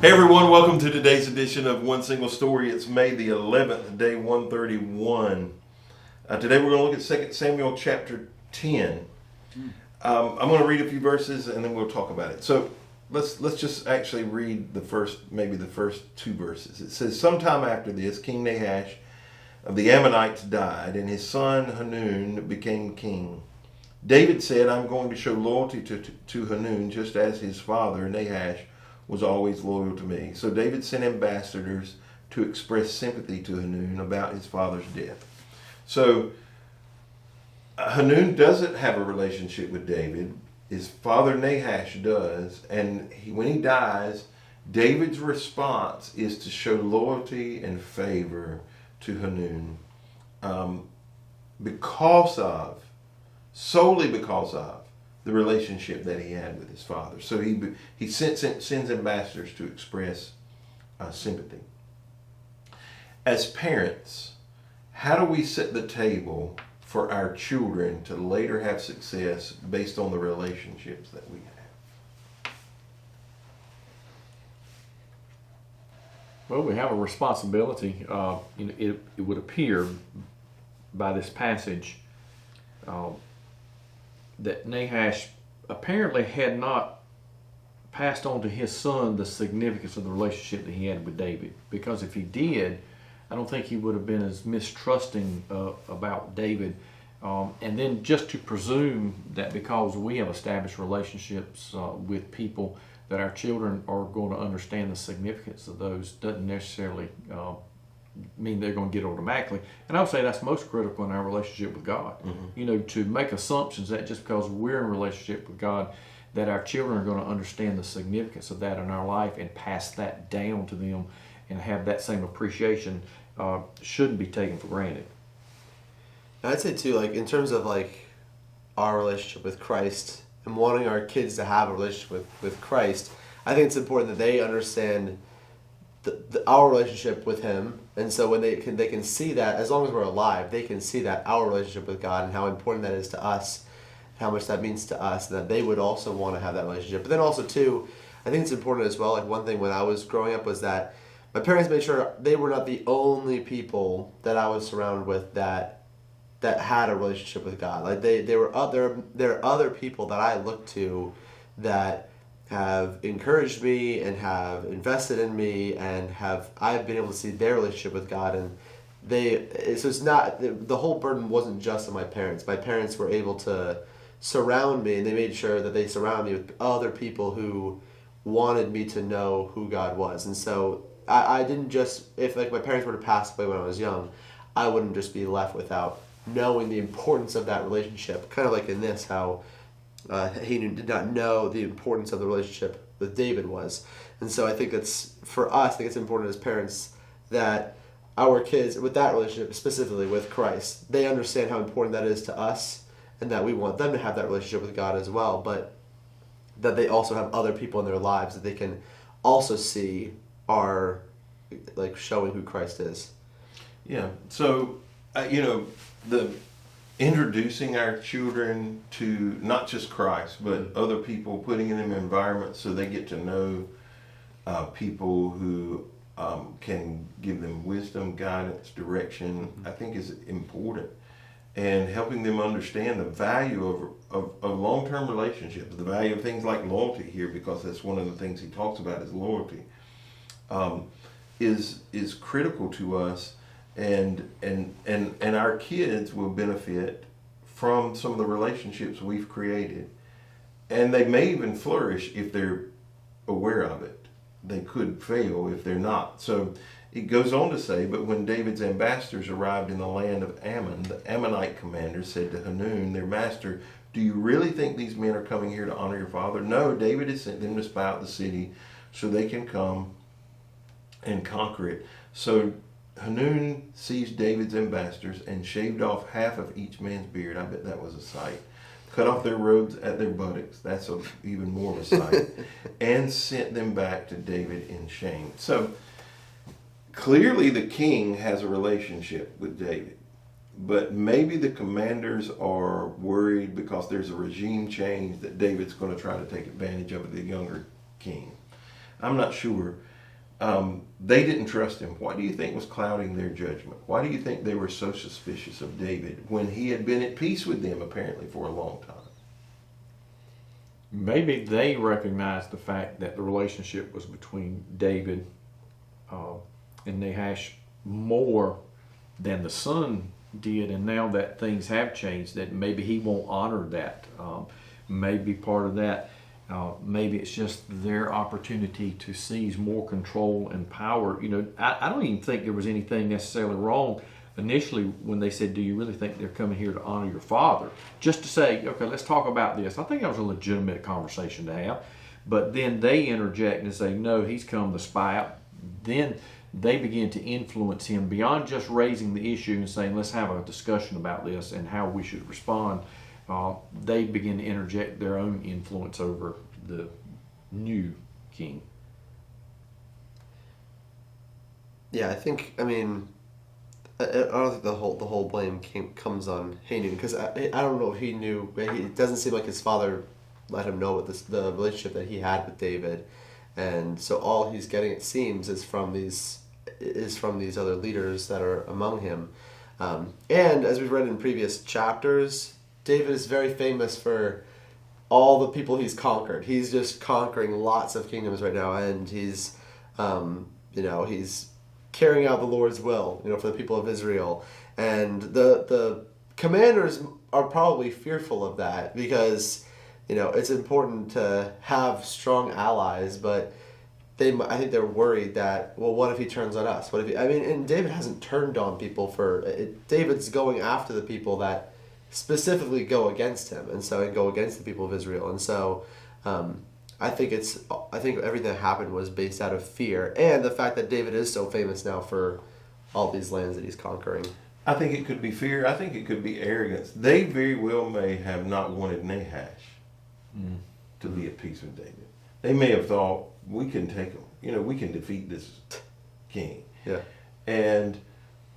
Hey everyone, welcome to today's edition of One Single Story. It's May the 11th, day 131. Today we're going to look at 2 Samuel chapter 10. I'm going to read a few verses and then we'll talk about it. So let's just actually read the first two verses. It says, sometime after this, King Nahash of the Ammonites died and his son Hanun became king. David said, I'm going to show loyalty to Hanun just as his father Nahash was always loyal to me. So David sent ambassadors to express sympathy to Hanun about his father's death. So Hanun doesn't have a relationship with David. His father Nahash does. And when he dies, David's response is to show loyalty and favor to Hanun solely because of the relationship that he had with his father. So he sends ambassadors to express sympathy. As parents, how do we set the table for our children to later have success based on the relationships that we have? Well, we have a responsibility. It would appear by this passage that Nahash apparently had not passed on to his son the significance of the relationship that he had with David. Because if he did, I don't think he would have been as mistrusting about David. And then just to presume that because we have established relationships with people that our children are going to understand the significance of those doesn't necessarily mean they're going to get automatically. And I would say that's most critical in our relationship with God. Mm-hmm. To make assumptions that just because we're in a relationship with God, that our children are going to understand the significance of that in our life and pass that down to them and have that same appreciation shouldn't be taken for granted. I'd say too, like in terms of like our relationship with Christ and wanting our kids to have a relationship with Christ, I think it's important that they understand our relationship with Him, and so when they can see that, as long as we're alive, they can see that our relationship with God and how important that is to us, how much that means to us, and that they would also want to have that relationship. But then also too, I think it's important as well. Like one thing when I was growing up was that my parents made sure they were not the only people that I was surrounded with that had a relationship with God. Like there are other people that I look to that have encouraged me and have invested in me and I've been able to see their relationship with God, and so it's not, the whole burden wasn't just on my parents. My parents were able to surround me, and they made sure that they surrounded me with other people who wanted me to know who God was. And so I didn't just, if like my parents were to pass away when I was young, I wouldn't just be left without knowing the importance of that relationship. Kind of like in this, how he did not know the importance of the relationship with David was. And so I think that's, for us, I think it's important as parents that our kids, with that relationship, specifically with Christ, they understand how important that is to us and that we want them to have that relationship with God as well, but that they also have other people in their lives that they can also see are like showing who Christ is. Yeah, so, the introducing our children to not just Christ, but other people, putting them in environments so they get to know people who can give them wisdom, guidance, direction, I think is important. And helping them understand the value of long-term relationships, the value of things like loyalty here, because that's one of the things he talks about is loyalty, is critical to us. And our kids will benefit from some of the relationships we've created, and they may even flourish if they're aware of it. They could fail if they're not. So it goes on to say, but when David's ambassadors arrived in the land of Ammon, the Ammonite commander said to Hanun, their master, do you really think these men are coming here to honor your father? No, David has sent them to spy out the city so they can come and conquer it. So Hanun seized David's ambassadors and shaved off half of each man's beard. I bet that was a sight. Cut off their robes at their buttocks. That's even more of a sight. And sent them back to David in shame. So clearly the king has a relationship with David. But maybe the commanders are worried because there's a regime change that David's going to try to take advantage of the younger king. I'm not sure. they didn't trust him. What do you think was clouding their judgment? Why do you think they were so suspicious of David when he had been at peace with them apparently for a long time? Maybe they recognized the fact that the relationship was between David and Nahash more than the son did, and now that things have changed, that maybe he won't honor that. Maybe part of that, maybe it's just their opportunity to seize more control and power. I don't even think there was anything necessarily wrong initially when they said, do you really think they're coming here to honor your father? Just to say, okay, let's talk about this. I think that was a legitimate conversation to have. But then they interject and say, no, he's come to spy out. Then they begin to influence him beyond just raising the issue and saying, let's have a discussion about this and how we should respond. They begin to interject their own influence over the new king. Yeah, I don't think the whole blame comes on Hanun, because I don't know if he knew. It doesn't seem like his father let him know what the relationship that he had with David, and so all he's getting, it seems, is from these other leaders that are among him. And as we've read in previous chapters, David is very famous for all the people he's conquered. He's just conquering lots of kingdoms right now, and he's he's carrying out the Lord's will, for the people of Israel. And the commanders are probably fearful of that, because, it's important to have strong allies, but I think they're worried that, well, what if he turns on us? And David hasn't turned on people David's going after the people that specifically go against him, and go against the people of Israel. And so, I think everything that happened was based out of fear, and the fact that David is so famous now for all these lands that he's conquering. I think it could be fear. I think it could be arrogance. They very well may have not wanted Nahash to be at peace with David. They may have thought, we can take him. We can defeat this king. Yeah. And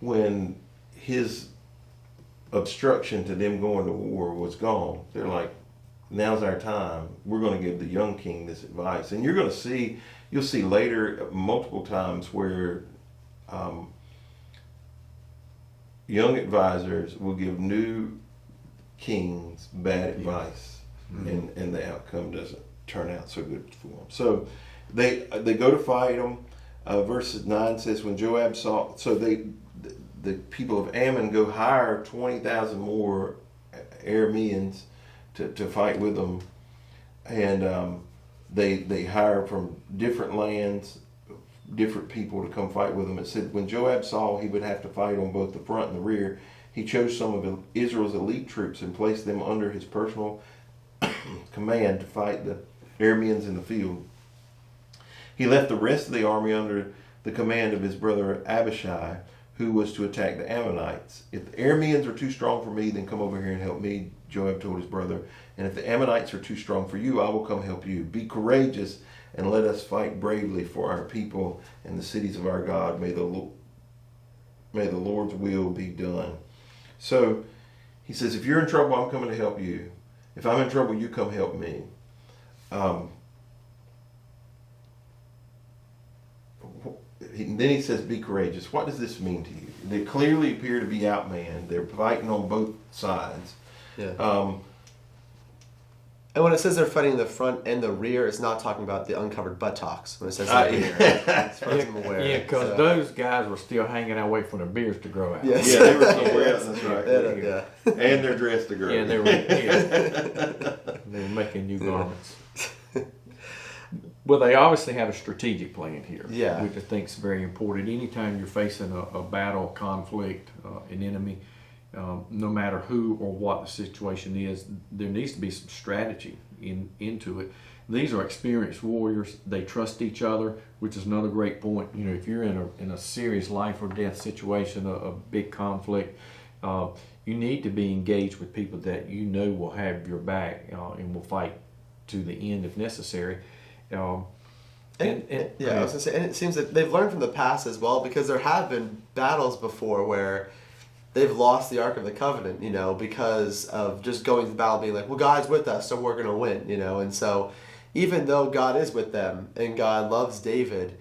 when his obstruction to them going to war was gone, they're like, now's our time. We're going to give the young king this advice. And you'll see later multiple times where young advisors will give new kings bad advice, and the outcome doesn't turn out so good for them. So they go to fight them. Verse 9 says, when Joab saw, the people of Ammon go hire 20,000 more Arameans to fight with them, and they hire from different lands, different people to come fight with them. It said when Joab saw he would have to fight on both the front and the rear, he chose some of Israel's elite troops and placed them under his personal command to fight the Arameans in the field. He left the rest of the army under the command of his brother Abishai, who was to attack the Ammonites. If the Arameans are too strong for me, then come over here and help me, Joab told his brother. And if the Ammonites are too strong for you, I will come help you. Be courageous and let us fight bravely for our people and the cities of our God. May the Lord's will be done. So he says, if you're in trouble, I'm coming to help you. If I'm in trouble, you come help me. Then he says, be courageous. What does this mean to you? They clearly appear to be outmanned. They're fighting on both sides. Yeah. And when it says they're fighting the front and the rear, it's not talking about the uncovered buttocks. When it says the rear, as far as I'm aware. Yeah, because those guys were still hanging out, waiting for their beards to grow out. Yes. Yeah, they were somewhere else. That's right. Yeah. And they're dressed to grow. Yeah, they were making new garments. Well, they obviously have a strategic plan here, yeah, which I think is very important. Anytime you're facing a battle, conflict, an enemy, no matter who or what the situation is, there needs to be some strategy into it. These are experienced warriors. They trust each other, which is another great point. If you're in a serious life or death situation, a big conflict, you need to be engaged with people that will have your back and will fight to the end if necessary. I was gonna say, and it seems that they've learned from the past as well, because there have been battles before where they've lost the Ark of the Covenant, because of just going to the battle being like, well, God's with us, so we're gonna win, and so even though God is with them and God loves David,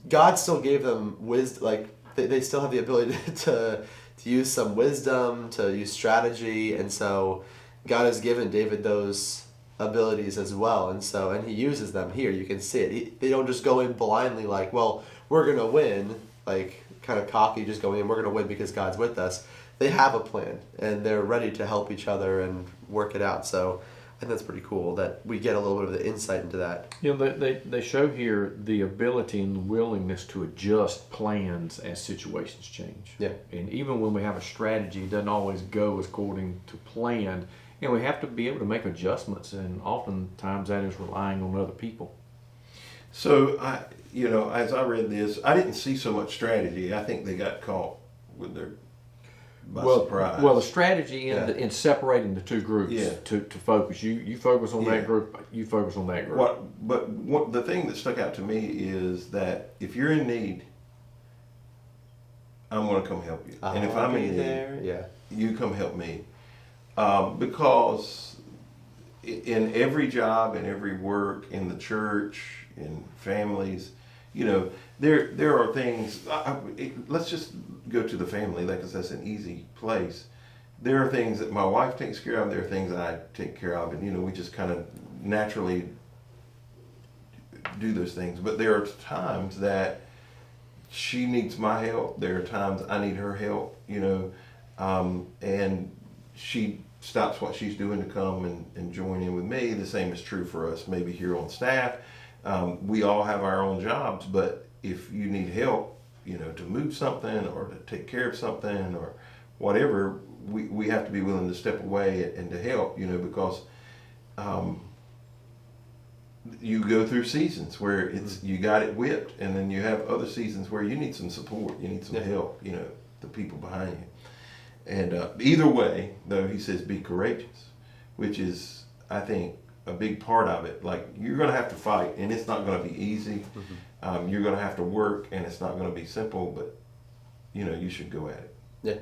God still gave them wisdom. Like they still have the ability to use some wisdom, to use strategy, and so God has given David those abilities as well, and he uses them here. You can see it. They don't just go in blindly like, well, we're gonna win, like kind of cocky, just going in. We're gonna win because God's with us. They have a plan, and they're ready to help each other and work it out. So I think that's pretty cool that we get a little bit of the insight into that. You know, they show here the ability and the willingness to adjust plans as situations change. Yeah. And even when we have a strategy, it doesn't always go according to plan. And we have to be able to make adjustments, and oftentimes that is relying on other people. So as I read this, I didn't see so much strategy. I think they got caught with their surprise. Well, the strategy in, Yeah. in separating the two groups to focus. You focus on that group, you focus on that group. But the thing that stuck out to me is that if you're in need, I'm going to come help you. And if I'm in need, you come help me. Because in every job, in every work, in the church, in families, there are things. Let's just go to the family, because that's an easy place. There are things that my wife takes care of. There are things that I take care of, and we just kind of naturally do those things. But there are times that she needs my help. There are times I need her help. And she stops what she's doing to come and join in with me. The same is true for us, maybe here on staff. We all have our own jobs, but if you need help, to move something or to take care of something or whatever, we have to be willing to step away and to help, because you go through seasons where you got it whipped, and then you have other seasons where you need some support, you need some help, the people behind you. And either way, though, he says be courageous, which is, I think, a big part of it. Like, you're going to have to fight, and it's not going to be easy. Mm-hmm. You're going to have to work, and it's not going to be simple, but, you should go at it. Yeah.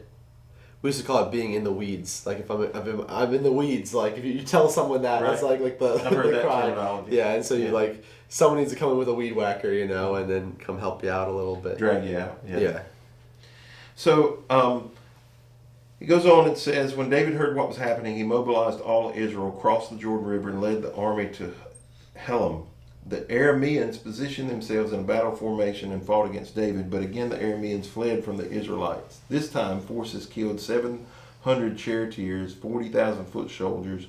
We used to call it being in the weeds. Like, if I'm in the weeds, like, if you tell someone that, Right. It's like the I've heard that cry. terminology. Yeah, and so you like, someone needs to come in with a weed whacker, and then come help you out a little bit. Drag you out. Yeah. So, he goes on and says, when David heard what was happening, he mobilized all Israel, crossed the Jordan River, and led the army to Helam. The Arameans positioned themselves in a battle formation and fought against David, but again the Arameans fled from the Israelites. This time, forces killed 700 charioteers, 40,000 foot soldiers,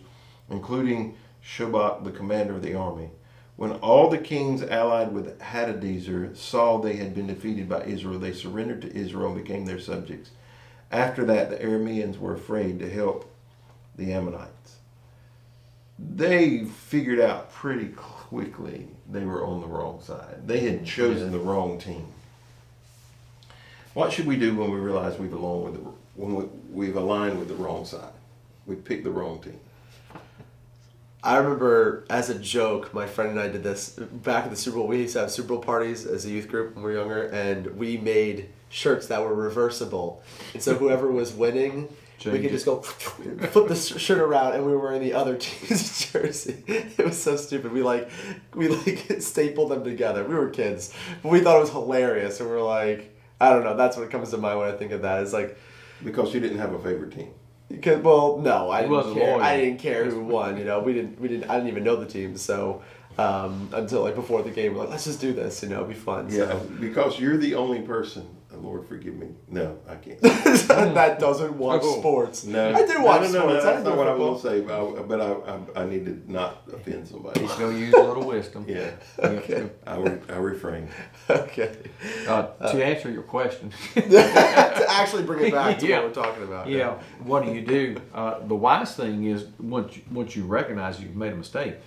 including Shobach, the commander of the army. When all the kings allied with Hadadezer saw they had been defeated by Israel, they surrendered to Israel and became their subjects. After that, the Arameans were afraid to help the Ammonites. They figured out pretty quickly they were on the wrong side. They had chosen the wrong team. What should we do when we realize we've aligned with the wrong side? We picked the wrong team. I remember, as a joke, my friend and I did this back at the Super Bowl. We used to have Super Bowl parties as a youth group when we were younger, and we made shirts that were reversible. And so whoever was winning, we could just go flip the shirt around, and we were wearing the other team's jersey. It was so stupid. We stapled them together. We were kids, but we thought it was hilarious, and we were like, I don't know. That's what comes to mind when I think of that. It's like, because you didn't have a favorite team. No, I didn't care. Loyal. I didn't care who won. We didn't. I didn't even know the team. So until before the game, we're like, let's just do this. It'll be fun. Yeah, So. because you're the only person. Lord forgive me. No, I can't. That doesn't watch sports. No, I do watch no, sports. That's not what I will say. But I need to not offend somebody. He's going to use a little wisdom. Yeah. Okay. I refrain. Okay. To answer your question. To actually bring it back to Yeah. what we're talking about. Yeah, what do? The wise thing is, once you recognize you've made a mistake,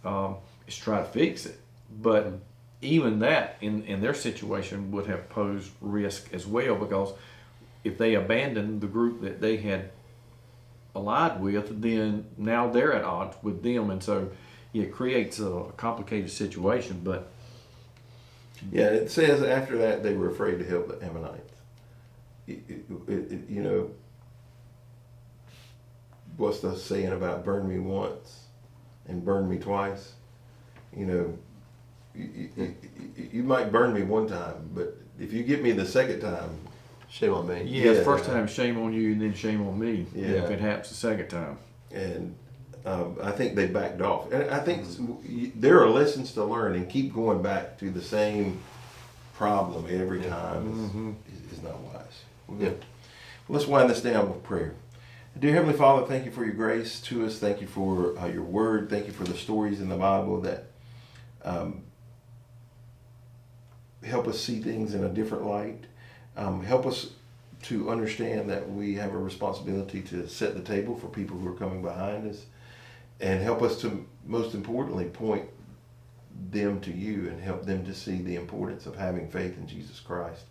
is try to fix it. But even that, in their situation, would have posed risk as well, because if they abandoned the group that they had allied with, then now they're at odds with them, and so it creates a complicated situation. But Yeah, it says after that they were afraid to help the Ammonites. What's the saying about burn me once and burn me twice? you might burn me one time, but if you get me the second time, shame on me. Yeah, the Yeah. first time, shame on you, and then shame on me. Yeah. If it happens the second time. and I think they backed off. And I think there are lessons to learn, and keep going back to the same problem every time is not wise. Yeah. Well, let's wind this down with prayer. Dear Heavenly Father, thank you for your grace to us. Thank you for your word. Thank you for the stories in the Bible that help us see things in a different light. Help us to understand that we have a responsibility to set the table for people who are coming behind us. And help us to, most importantly, point them to you and help them to see the importance of having faith in Jesus Christ.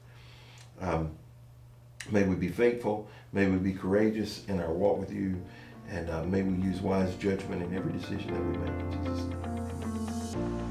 May we be faithful. May we be courageous in our walk with you. And may we use wise judgment in every decision that we make. In Jesus' name. Amen.